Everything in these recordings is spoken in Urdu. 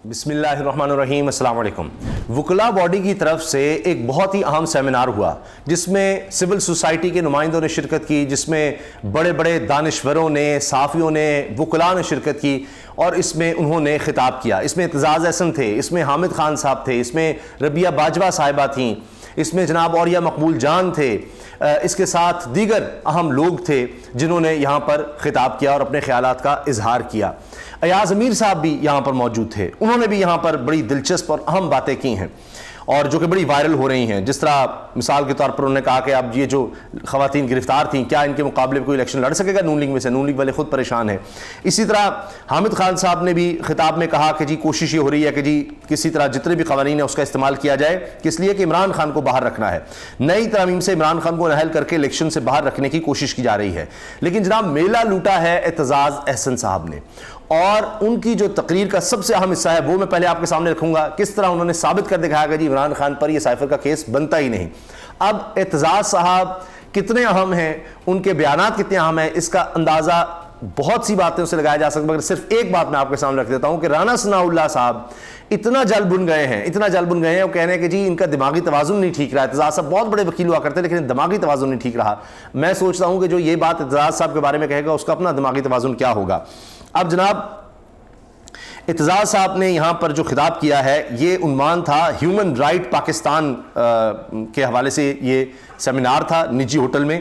بسم اللہ الرحمن الرحیم، السلام علیکم۔ وکلا باڈی کی طرف سے ایک بہت ہی اہم سیمینار ہوا جس میں سول سوسائٹی کے نمائندوں نے شرکت کی، جس میں بڑے بڑے دانشوروں نے، صحافیوں نے، وکلاء نے شرکت کی اور اس میں انہوں نے خطاب کیا۔ اس میں اعتزاز احسن تھے، اس میں حامد خان صاحب تھے، اس میں ربیہ باجوہ صاحبہ تھیں، اس میں جناب اوریہ مقبول جان تھے، اس کے ساتھ دیگر اہم لوگ تھے جنہوں نے یہاں پر خطاب کیا اور اپنے خیالات کا اظہار کیا۔ ایاز امیر صاحب بھی یہاں پر موجود تھے، انہوں نے بھی یہاں پر بڑی دلچسپ اور اہم باتیں کی ہیں اور جو کہ بڑی وائرل ہو رہی ہیں۔ جس طرح مثال کے طور پر انہوں نے کہا کہ اب یہ جو خواتین گرفتار تھیں، کیا ان کے مقابلے کوئی الیکشن لڑ سکے گا نون لیگ میں سے؟ نون لیگ والے خود پریشان ہیں۔ اسی طرح حامد خان صاحب نے بھی خطاب میں کہا کہ جی کوشش یہ ہو رہی ہے کہ جی کسی طرح جتنے بھی قوانین ہیں اس کا استعمال کیا جائے، کس لیے کہ عمران خان کو باہر رکھنا ہے، نئی ترمیم سے عمران خان کو نااہل کر کے الیکشن سے باہر رکھنے کی کوشش کی جا رہی ہے۔ لیکن جناب میلہ لوٹا ہے اعتزاز احسن صاحب نے، اور ان کی جو تقریر کا سب سے اہم حصہ ہے وہ میں پہلے آپ کے سامنے رکھوں گا، کس طرح انہوں نے ثابت کر دکھایا کہ جی عمران خان پر یہ سائفر کا کیس بنتا ہی نہیں۔ اب اعتزاز صاحب کتنے اہم ہیں، ان کے بیانات کتنے اہم ہیں، اس کا اندازہ بہت سی باتیں سے لگایا جا سکتا ہے، مگر صرف ایک بات میں آپ کے سامنے رکھ دیتا ہوں کہ رانا ثناء اللہ صاحب اتنا جل بن گئے ہیں، وہ کہنے کہ جی ان کا دماغی توازن نہیں ٹھیک رہا۔ اعتزاز صاحب بہت بڑے وکیل ہوا کرتے لیکن دماغی توازن نہیں ٹھیک رہا۔ میں سوچتا ہوں کہ جو یہ بات اعتزاز صاحب کے بارے میں کہے گا اس کا اپنا دماغی توازن کیا ہوگا۔ اب جناب اعتزاز صاحب نے یہاں پر جو خطاب کیا ہے، یہ عنوان تھا ہیومن رائٹ پاکستان کے حوالے سے یہ سیمینار تھا نجی ہوٹل میں،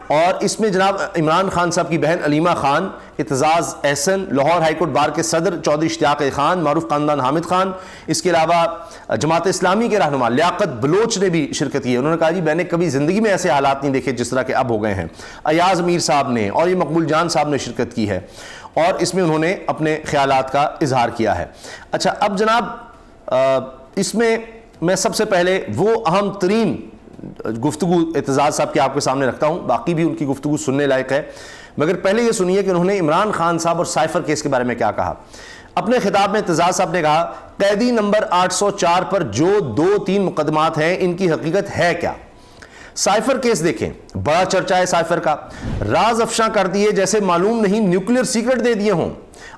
اور اس میں جناب عمران خان صاحب کی بہن Alima Khan, Aitzaz Ahsan, Lahore high court bar کے صدر چودھری اشتیاق خان، معروف خاندان حامد خان، اس کے علاوہ جماعت اسلامی کے رہنما لیاقت بلوچ نے بھی شرکت کی ہے۔ انہوں نے کہا جی میں نے کبھی زندگی میں ایسے حالات نہیں دیکھے جس طرح کے اب ہو گئے ہیں۔ ایاز امیر صاحب نے اور یہ مقبول جان صاحب نے شرکت کی ہے اور اس میں انہوں نے اپنے خیالات کا اظہار کیا ہے۔ اچھا اب جناب اس میں سب سے پہلے وہ اہم ترین گفتگو اعتزاز صاحب کے آپ کے سامنے رکھتا ہوں، باقی بھی ان کی گفتگو سننے لائق ہے، مگر پہلے یہ سنیے کہ انہوں نے عمران خان صاحب اور سائفر کیس کے بارے میں کیا کہا۔ اپنے خطاب میں اعتزاز صاحب نے کہا قیدی نمبر 804 پر جو 2-3 مقدمات ہیں ان کی حقیقت ہے کیا؟ سائفر کیس دیکھیں، بڑا چرچا ہے سائفر کا، راز افشاں کر دیے جیسے معلوم نہیں نیوکلیر سیکرٹ دے دیے ہوں۔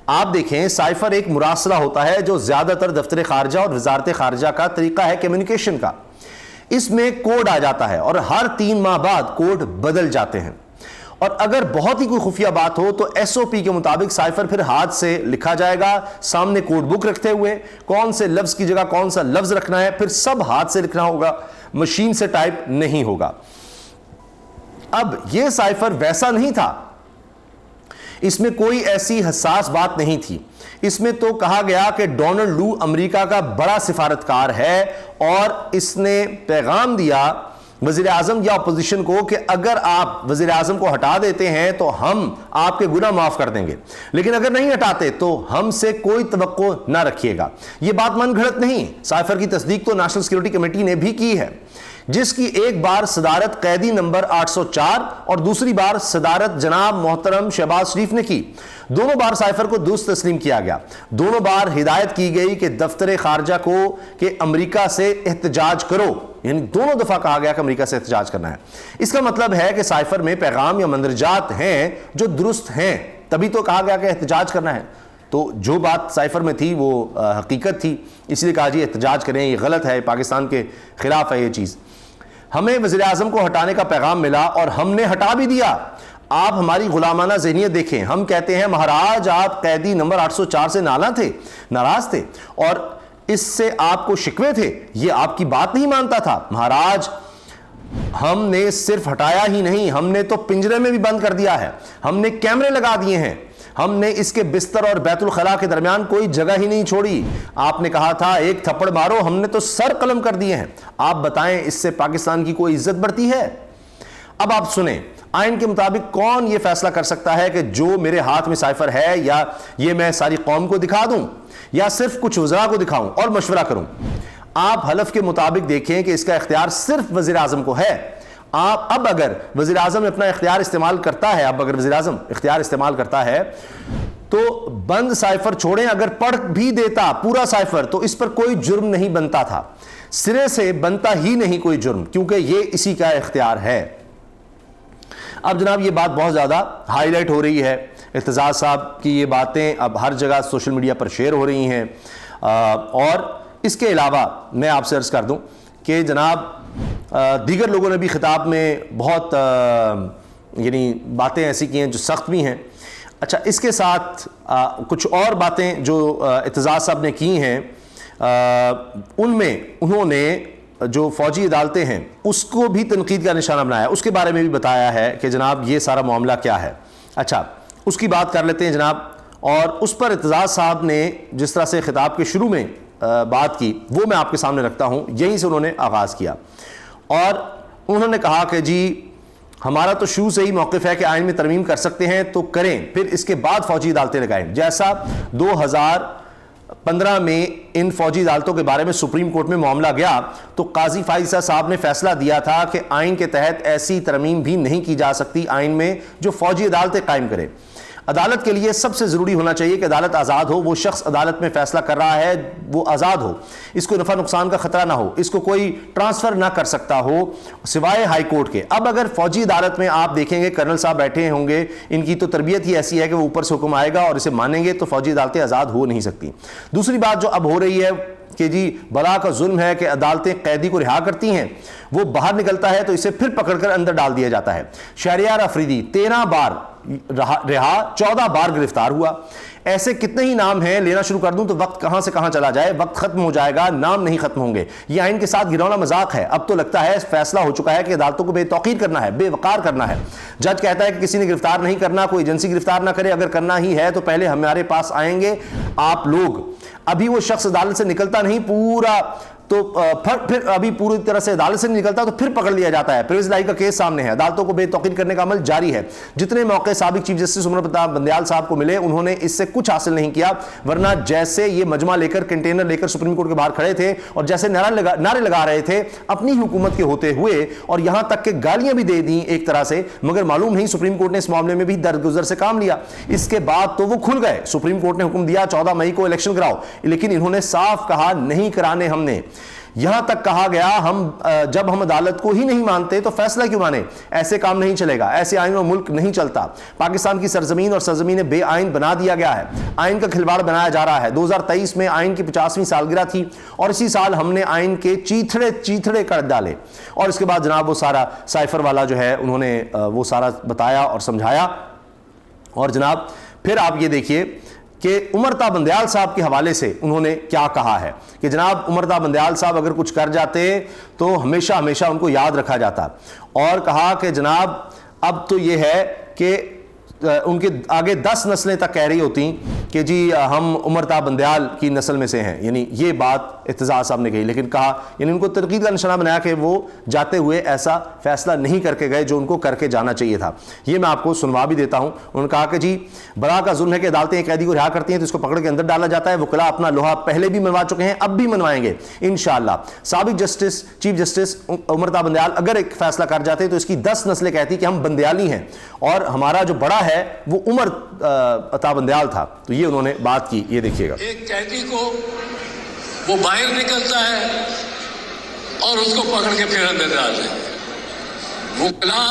آپ دیکھیں سائفر ایک مراسلہ ہوتا ہے جو زیادہ تر دفتر خارجہ اور وزارت خارجہ کا طریقہ ہے کمیونیکیشن کا۔ اس میں کوڈ آ جاتا ہے اور ہر 3 ماہ بعد کوڈ بدل جاتے ہیں، اور اگر بہت ہی کوئی خفیہ بات ہو تو ایس او پی کے مطابق سائفر پھر ہاتھ سے لکھا جائے گا، سامنے کوڈ بک رکھتے ہوئے کون سے لفظ کی جگہ کون سا لفظ رکھنا ہے، پھر سب ہاتھ سے لکھنا ہوگا، مشین سے ٹائپ نہیں ہوگا۔ اب یہ سائفر ویسا نہیں تھا، اس میں کوئی ایسی حساس بات نہیں تھی۔ اس میں تو کہا گیا کہ ڈونلڈ لو امریکہ کا بڑا سفارتکار ہے اور اس نے پیغام دیا وزیر اعظم یا اپوزیشن کو کہ اگر آپ وزیر اعظم کو ہٹا دیتے ہیں تو ہم آپ کے گناہ معاف کر دیں گے، لیکن اگر نہیں ہٹاتے تو ہم سے کوئی توقع نہ رکھیے گا۔ یہ بات من گھڑت نہیں، سائفر کی تصدیق تو نیشنل سیکورٹی کمیٹی نے بھی کی ہے، جس کی ایک بار صدارت قیدی نمبر 804 اور دوسری بار صدارت جناب محترم شہباز شریف نے کی۔ دونوں بار سائفر کو درست تسلیم کیا گیا، دونوں بار ہدایت کی گئی کہ دفتر خارجہ کو کہ امریکہ سے احتجاج کرو، یعنی دونوں دفعہ کہا گیا کہ امریکہ سے احتجاج کرنا ہے۔ اس کا مطلب ہے کہ سائفر میں پیغام یا مندرجات ہیں جو درست ہیں، تبھی تو کہا گیا کہ احتجاج کرنا ہے۔ تو جو بات سائفر میں تھی وہ حقیقت تھی، اس لیے کہا جی احتجاج کریں، یہ غلط ہے، پاکستان کے خلاف ہے یہ چیز۔ ہمیں وزیر اعظم کو ہٹانے کا پیغام ملا اور ہم نے ہٹا بھی دیا۔ آپ ہماری غلامانہ ذہنیت دیکھیں، ہم کہتے ہیں مہاراج آپ قیدی نمبر 804 سے ناراض تھے اور اس سے آپ کو شکوے تھے، یہ آپ کی بات نہیں مانتا تھا۔ مہاراج ہم نے صرف ہٹایا ہی نہیں، ہم نے تو پنجرے میں بھی بند کر دیا ہے، ہم نے کیمرے لگا دیے ہیں، ہم نے اس کے بستر اور بیت الخلاء کے درمیان کوئی جگہ ہی نہیں چھوڑی۔ آپ نے کہا تھا ایک تھپڑ مارو، ہم نے تو سر قلم کر دیے ہیں۔ آپ بتائیں اس سے پاکستان کی کوئی عزت بڑھتی ہے؟ اب آپ سنیں، آئین کے مطابق کون یہ فیصلہ کر سکتا ہے کہ جو میرے ہاتھ میں سائفر ہے یا یہ میں ساری قوم کو دکھا دوں یا صرف کچھ وزراء کو دکھاؤں اور مشورہ کروں؟ آپ حلف کے مطابق دیکھیں کہ اس کا اختیار صرف وزیر اعظم کو ہے۔ اب اگر وزیر اعظم اپنا اختیار استعمال کرتا ہے تو بند سائفر چھوڑیں، اگر پڑھ بھی دیتا پورا سائفر تو اس پر کوئی جرم نہیں بنتا تھا، سرے سے بنتا ہی نہیں کوئی جرم، کیونکہ یہ اسی کا اختیار ہے۔ اب جناب یہ بات بہت زیادہ ہائی لائٹ ہو رہی ہے، اعتزاز صاحب کی یہ باتیں اب ہر جگہ سوشل میڈیا پر شیئر ہو رہی ہیں، اور اس کے علاوہ میں آپ سے عرض کر دوں کہ جناب دیگر لوگوں نے بھی خطاب میں بہت یعنی باتیں ایسی کی ہیں جو سخت بھی ہیں. اچھا اس کے ساتھ کچھ اور باتیں جو اعتزاز صاحب نے کی ہیں ان میں انہوں نے جو فوجی عدالتیں ہیں اس کو بھی تنقید کا نشانہ بنایا, اس کے بارے میں بھی بتایا ہے کہ جناب یہ سارا معاملہ کیا ہے. اچھا اس کی بات کر لیتے ہیں جناب, اور اس پر اعتزاز صاحب نے جس طرح سے خطاب کے شروع میں بات کی وہ میں آپ کے سامنے رکھتا ہوں. یہیں سے انہوں نے آغاز کیا اور انہوں نے کہا کہ جی ہمارا تو شروع سے ہی موقف ہے کہ آئین میں ترمیم کر سکتے ہیں تو کریں, پھر اس کے بعد فوجی عدالتیں لگائیں. جیسا 2015 میں ان فوجی عدالتوں کے بارے میں سپریم کورٹ میں معاملہ گیا تو قاضی فائزہ صاحب نے فیصلہ دیا تھا کہ آئین کے تحت ایسی ترمیم بھی نہیں کی جا سکتی آئین میں جو فوجی عدالتیں قائم کرے. عدالت کے لیے سب سے ضروری ہونا چاہیے کہ عدالت آزاد ہو, وہ شخص عدالت میں فیصلہ کر رہا ہے وہ آزاد ہو, اس کو نفع نقصان کا خطرہ نہ ہو, اس کو کوئی ٹرانسفر نہ کر سکتا ہو سوائے ہائی کورٹ کے. اب اگر فوجی عدالت میں آپ دیکھیں گے کرنل صاحب بیٹھے ہوں گے, ان کی تو تربیت ہی ایسی ہے کہ وہ اوپر سے حکم آئے گا اور اسے مانیں گے, تو فوجی عدالتیں آزاد ہو نہیں سکتی. دوسری بات جو اب ہو رہی ہے کہ جی بلا کا ظلم ہے کہ عدالتیں قیدی کو رہا کرتی ہیں, وہ باہر نکلتا ہے تو اسے پھر پکڑ کر اندر ڈال دیا جاتا ہے. شہریار افریدی 13 بار رہا, 14 بار گرفتار ہوا. ایسے کتنے ہی نام ہیں, لینا شروع کر دوں تو وقت کہاں سے کہاں چلا جائے, وقت ختم ہو جائے گا, نام نہیں ختم ہوں گے. یہ آئین کے ساتھ گرونا مذاق ہے. اب تو لگتا ہے فیصلہ ہو چکا ہے کہ عدالتوں کو بے توقیر کرنا ہے, بے وقار کرنا ہے. جج کہتا ہے کہ کسی نے گرفتار نہیں کرنا, کوئی ایجنسی گرفتار نہ کرے, اگر کرنا ہی ہے تو پہلے ہمارے پاس آئیں گے آپ لوگ. ابھی وہ شخص عدالت سے نکلتا نہیں پورا تو پھر ابھی پوری طرح سے عدالت سے نہیں نکلتا تو پھر پکڑ لیا جاتا ہے. پرویز الہی کا کیس سامنے ہے, عدالتوں کو بے توقیر کرنے کا عمل جاری ہے. جتنے موقع سابق چیف جسٹس عمر پرتاپ بندیال صاحب کو ملے انہوں نے اس سے کچھ حاصل نہیں کیا, ورنہ جیسے یہ مجمع لے کر کنٹینر لے کر سپریم کورٹ کے باہر کھڑے تھے اور جیسے نعرے لگا رہے تھے اپنی حکومت کے ہوتے ہوئے, اور یہاں تک کہ گالیاں بھی دے دیں ایک طرح سے, مگر معلوم نہیں سپریم کورٹ نے اس معاملے میں بھی درگزر سے کام لیا. اس کے بعد تو وہ کھل گئے. سپریم کورٹ نے حکم دیا 14 مئی کو الیکشن کراؤ, لیکن انہوں نے صاف کہا نہیں کرانے ہم نے. یہاں تک کہا گیا جب ہم عدالت کو ہی نہیں مانتے تو فیصلہ کیوں مانے, ایسے کام نہیں چلے گا, ایسے آئین و ملک نہیں چلتا. پاکستان کی سرزمین اور سرزمین بے آئین بنا دیا گیا ہے, آئین کا کھلواڑ بنایا جا رہا ہے. 2023 میں آئین کی 50ویں سالگرہ تھی اور اسی سال ہم نے آئین کے چیتھڑے کر ڈالے. اور اس کے بعد جناب وہ سارا سائفر والا جو ہے انہوں نے وہ سارا بتایا اور سمجھایا. اور جناب پھر آپ یہ دیکھیے کہ عمر تا بندیال صاحب کے حوالے سے انہوں نے کیا کہا ہے کہ جناب عمر تا بندیال صاحب اگر کچھ کر جاتے تو ہمیشہ ان کو یاد رکھا جاتا. اور کہا کہ جناب اب تو یہ ہے کہ ان کے آگے 10 نسلیں تک کہہ رہی ہوتی کہ جی ہم عمر تا بندیال کی نسل میں سے ہیں. یعنی یہ بات اعتزاز صاحب نے کہی, لیکن کہا یعنی ان کو تنقید کا نشانہ بنایا کہ وہ جاتے ہوئے ایسا فیصلہ نہیں کر کے گئے جو ان کو کر کے جانا چاہیے تھا. یہ میں آپ کو سنوا بھی دیتا ہوں. انہوں نے کہا کہ جی برا کا ظلم ہے کہ عدالتیں قیدی کو رہا کرتی ہیں تو اس کو پکڑ کے اندر ڈالا جاتا ہے. وکلا اپنا لوہا پہلے بھی منوا چکے ہیں, اب بھی منوائیں گے انشاءاللہ. سابق چیف جسٹس عمر تا بندیال اگر ایک فیصلہ کر جاتے تو اس کی 10 نسلیں کہتی کہ ہم بندیالی ہیں اور ہمارا جو بڑا ہے وہ عمر تا بندیال تھا. تو یہ انہوں نے بات کی, یہ دیکھیے گا. ایک قیدی کو وہ باہر نکلتا ہے اور اس کو پکڑ کے پھر اندر ڈالتے ہیں. وکلا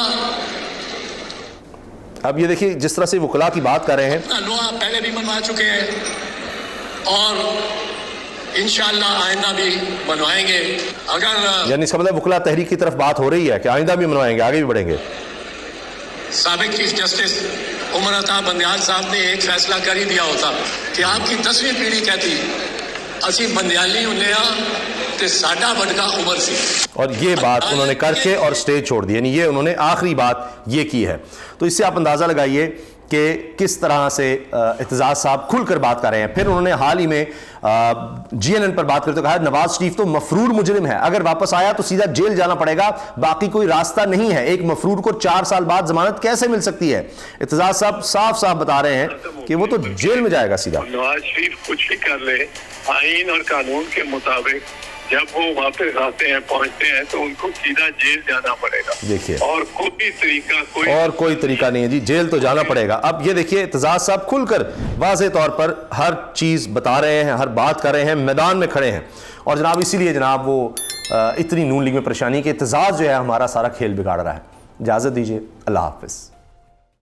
اب یہ دیکھیے جس طرح سے وکلا کی بات کر رہے ہیں, لوہا پہلے بھی منوا چکے ہیں اور انشاءاللہ آئندہ بھی منوائیں گے. اگر یعنی اس کا مطلب وکلا تحریک کی طرف بات ہو رہی ہے کہ آئندہ بھی منوائیں گے, آگے بھی بڑھیں گے. سابق چیف جسٹس عمر تا بندیال صاحب نے ایک فیصلہ کر ہی دیا ہوتا کہ آپ کی 10ویں پیڑھی کہتی اسی بندیالی ہونے تے ساڈا بڑکا عمر سی. اور یہ بات انہوں نے کر کے اور سٹیج چھوڑ دی, یعنی یہ انہوں نے آخری بات یہ کی ہے. تو اس سے آپ اندازہ لگائیے کہ کس طرح سے اعتزاز صاحب کھل کر بات کر رہے ہیں. پھر انہوں نے حال ہی میں جی این این پر بات کرتے کہا نواز شریف تو مفرور مجرم ہے, اگر واپس آیا تو سیدھا جیل جانا پڑے گا, باقی کوئی راستہ نہیں ہے. ایک مفرور کو 4 سال بعد ضمانت کیسے مل سکتی ہے؟ اعتزاز صاحب صاف بتا رہے ہیں کہ وہ تو جیل میں جائے گا سیدھا. نواز شریف کچھ بھی کر لے, آئین اور قانون کے مطابق جب وہ واپس آتے ہیں پہنچتے ہیں تو ان کو سیدھا جیل جانا پڑے گا. دیکھیے اور کوئی طریقہ نہیں ہے جی, جیل تو جانا پڑے گا. اب یہ دیکھیے اعتزاز صاحب کھل کر واضح طور پر ہر چیز بتا رہے ہیں, ہر بات کر رہے ہیں, میدان میں کھڑے ہیں. اور جناب اسی لیے جناب وہ اتنی نون لیگ میں پریشانی کہ اعتزاز جو ہے ہمارا سارا کھیل بگاڑ رہا ہے. اجازت دیجیے, اللہ حافظ.